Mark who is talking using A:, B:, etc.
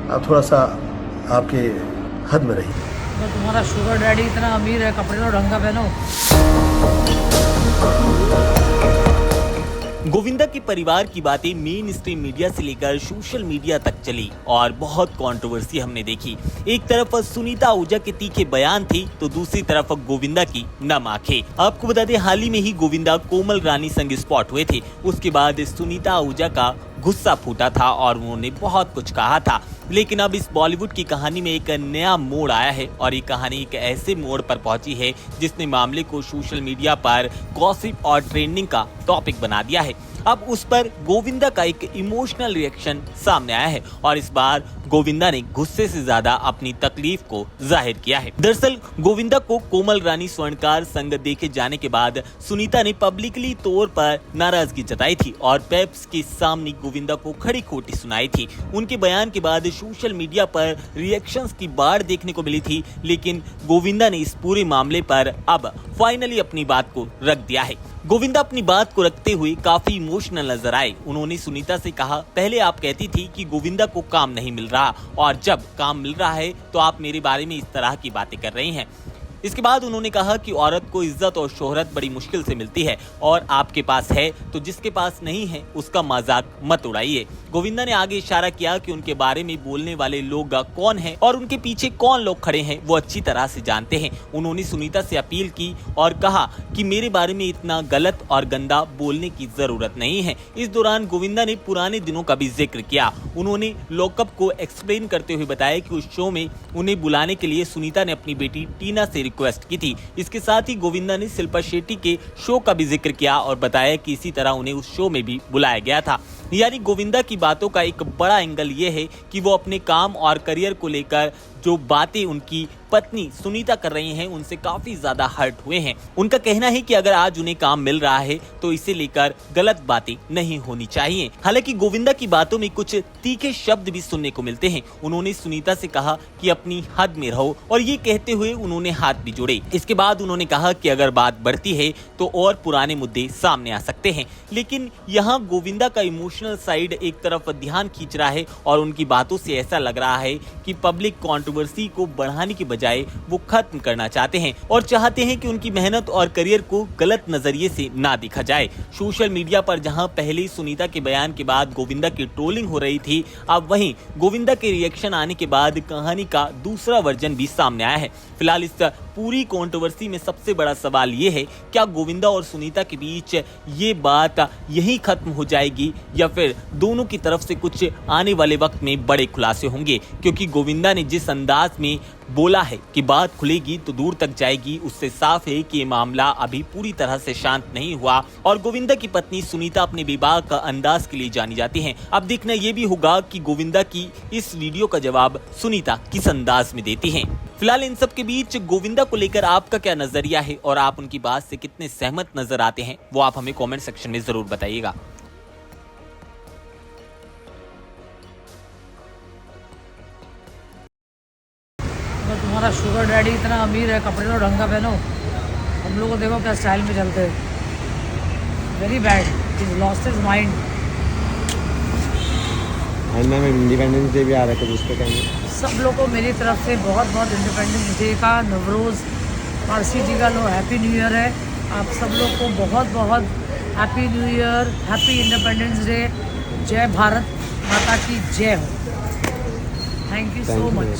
A: आप थोड़ा सा आपके हद में रहिए।
B: तो तुम्हारा शुगर डैडी इतना अमीर है, कपड़े तो ढंग का पहनो।
C: गोविंदा के परिवार की बातें मेन स्ट्रीम मीडिया से लेकर सोशल मीडिया तक चली और बहुत कंट्रोवर्सी हमने देखी। एक तरफ सुनीता आहूजा के तीखे बयान थे तो दूसरी तरफ गोविंदा की नम आंखें। आपको बता दें, हाल ही में ही गोविंदा कोमल रानी संग स्पॉट हुए थे। उसके बाद सुनीता आहूजा का गुस्सा फूटा था और उन्होंने बहुत कुछ कहा था। लेकिन अब इस बॉलीवुड की कहानी में एक नया मोड़ आया है और ये कहानी एक ऐसे मोड़ पर पहुंची है जिसने मामले को सोशल मीडिया पर गॉसिप और ट्रेंडिंग का टॉपिक बना दिया है। अब उस पर गोविंदा का एक इमोशनल रिएक्शन सामने आया है और इस बार गोविंदा ने गुस्से से ज्यादा अपनी तकलीफ को जाहिर किया है। दरअसल गोविंदा को कोमल रानी स्वर्णकार संग देखे जाने के बाद सुनीता ने पब्लिकली तौर पर नाराजगी जताई थी और पेप्स के सामने गोविंदा को खड़ी खोटी सुनाई थी। उनके बयान के बाद सोशल मीडिया पर रिएक्शंस की बाढ़ देखने को मिली थी, लेकिन गोविंदा ने इस पूरे मामले पर अब फाइनली अपनी बात को रख दिया है। गोविंदा अपनी बात को रखते हुए काफी इमोशनल नजर आए। उन्होंने सुनीता से कहा, पहले आप कहती थी कि गोविंदा को काम नहीं मिल रहा और जब काम मिल रहा है तो आप मेरे बारे में इस तरह की बातें कर रही हैं। इसके बाद उन्होंने कहा कि औरत को इज्जत और शोहरत बड़ी मुश्किल से मिलती है और आपके पास है तो जिसके पास नहीं है उसका मजाक मत उड़ाइए। गोविंदा ने आगे इशारा किया कि उनके बारे में बोलने वाले लोग कौन हैं और उनके पीछे कौन लोग खड़े हैं वो अच्छी तरह से जानते हैं। उन्होंने सुनीता से अपील की और कहा कि मेरे बारे में इतना गलत और गंदा बोलने की जरूरत नहीं है। इस दौरान गोविंदा ने पुराने दिनों का भी जिक्र किया। उन्होंने लॉकअप को एक्सप्लेन करते हुए बताया कि उस शो में उन्हें बुलाने के लिए सुनीता ने अपनी बेटी टीना से रिक्वेस्ट की थी। इसके साथ ही गोविंदा ने शिल्पा शेट्टी के शो का भी जिक्र किया और बताया कि इसी तरह उन्हें उस शो में भी बुलाया गया था। यानी गोविंदा की बातों का एक बड़ा एंगल ये है कि वो अपने काम और करियर को लेकर जो बातें उनकी पत्नी सुनीता कर रही हैं उनसे काफी ज्यादा हर्ट हुए हैं। उनका कहना है कि अगर आज उन्हें काम मिल रहा है तो इसे लेकर गलत बातें नहीं होनी चाहिए। हालांकि गोविंदा की बातों में कुछ तीखे शब्द भी सुनने को मिलते हैं। उन्होंने सुनीता से कहा कि अपनी हद में रहो और ये कहते हुए उन्होंने हाथ भी जोड़े। इसके बाद उन्होंने कहा कि अगर बात बढ़ती है तो और पुराने मुद्दे सामने आ सकते हैं। लेकिन यहाँ गोविंदा का इमोशनल साइड एक तरफ ध्यान खींच रहा है और उनकी बातों से ऐसा लग रहा है कि पब्लिक कंट्रोवर्सी को बढ़ाने की बजाय वो खत्म करना चाहते हैं और चाहते हैं कि उनकी मेहनत और करियर को गलत नजरिए से ना देखा जाए। सोशल मीडिया पर जहां पहले सुनीता के बयान के बाद गोविंदा की ट्रोलिंग हो रही थी, अब वहीं गोविंदा के रिएक्शन आने के बाद कहानी का दूसरा वर्जन भी सामने आया है। फिलहाल इस पूरी कंट्रोवर्सी में सबसे बड़ा सवाल ये है, क्या गोविंदा और सुनीता के बीच ये बात यही खत्म हो जाएगी या फिर दोनों की तरफ से कुछ आने वाले वक्त में बड़े खुलासे होंगे? क्योंकि गोविंदा ने जिस अंदाज में बोला है कि बात खुलेगी तो दूर तक जाएगी, उससे साफ है कि ये मामला अभी पूरी तरह से शांत नहीं हुआ और गोविंदा की पत्नी सुनीता अपने विवाह का अंदाज के लिए जानी जाती हैं। अब देखना ये भी होगा कि गोविंदा की इस वीडियो का जवाब सुनीता किस अंदाज में देती हैं। फिलहाल इन सब के बीच गोविंदा को लेकर आपका क्या नजरिया है और आप उनकी बात से कितने सहमत नजर आते हैं वो आप हमें कमेंट सेक्शन में जरूर बताइएगा।
B: तो तुम्हारा शुगर डैडी इतना अमीर है, कपड़े तो ढंग का पहनो। हम लोग को देखो क्या स्टाइल में चलते हैं। Very bad, he lost his mind.
D: Ma'am independence day भी आ रहा है तो उस पर कहेंगे
B: सब लोग को मेरी तरफ से बहुत बहुत इंडिपेंडेंस डे का, नवरोज़ पारसी जी का हैप्पी न्यू ईयर है। आप सब लोग को बहुत बहुत happy new year, happy independence day. जय भारत माता की जय हो। Thank you so much.